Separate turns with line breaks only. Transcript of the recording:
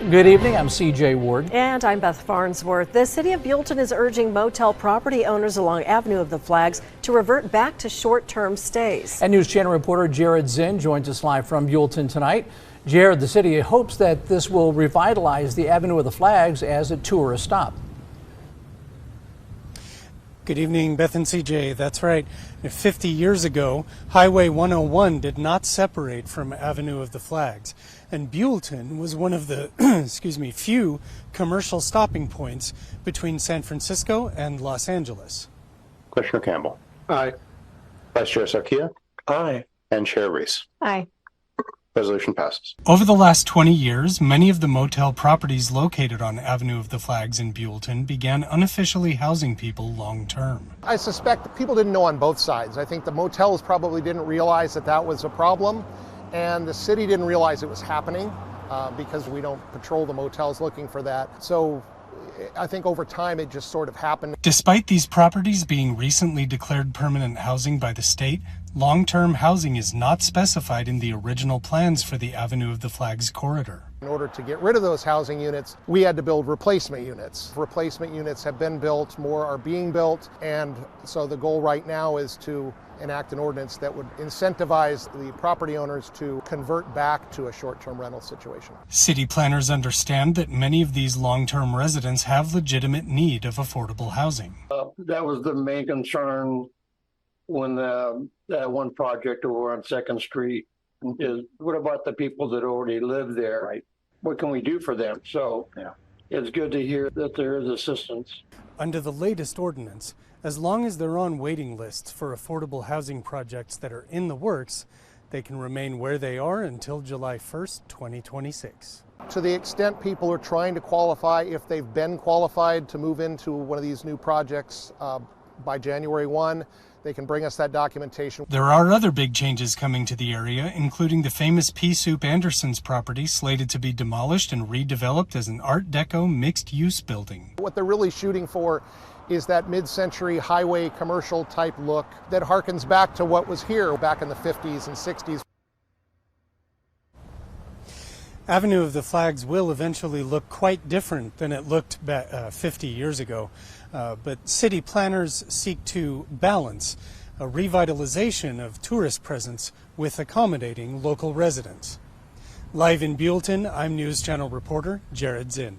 Good evening, I'm CJ Ward.
And I'm Beth Farnsworth. The city of Buellton is urging motel property owners along Avenue of the Flags to revert back to short-term stays.
And News Channel reporter Jared Zinn joins us live from Buellton tonight. Jared, the city hopes that this will revitalize the Avenue of the Flags as a tourist stop.
Good evening, Beth and CJ. That's right. 50 years ago, Highway 101 did not separate from Avenue of the Flags, and Buellton was one of the few commercial stopping points between San Francisco and Los Angeles.
Commissioner Campbell.
Aye.
Vice Chair Sarkia.
Aye.
And Chair Reese.
Aye.
Resolution passes.
Over the last 20 years, many of the motel properties located on Avenue of the Flags in Buellton began unofficially housing people long-term.
I suspect that people didn't know on both sides. I think the motels probably didn't realize that that was a problem, and the city didn't realize it was happening because we don't patrol the motels looking for that. So I think over time it just sort of happened.
Despite these properties being recently declared permanent housing by the state, long-term housing is not specified in the original plans for the Avenue of the Flags corridor.
In order to get rid of those housing units, we had to build replacement units. Replacement units have been built, more are being built, and so the goal right now is to enact an ordinance that would incentivize the property owners to convert back to a short-term rental situation.
City planners understand that many of these long-term residents have legitimate need of affordable housing.
That was the main concern when that one project over on 2nd Street is, what about the people that already live there? Right. What can we do for them? So it's good to hear that there is assistance.
Under the latest ordinance, as long as they're on waiting lists for affordable housing projects that are in the works, they can remain where they are until July 1st, 2026.
To the extent people are trying to qualify, if they've been qualified to move into one of these new projects by January 1, they can bring us that documentation.
There are other big changes coming to the area, including the famous Pea Soup Anderson's property slated to be demolished and redeveloped as an Art Deco mixed-use building.
What they're really shooting for is that mid-century highway commercial type look that harkens back to what was here back in the 50s and 60s.
Avenue of the Flags will eventually look quite different than it looked 50 years ago, but city planners seek to balance a revitalization of tourist presence with accommodating local residents. Live in Buellton, I'm News Channel reporter Jared Zinn.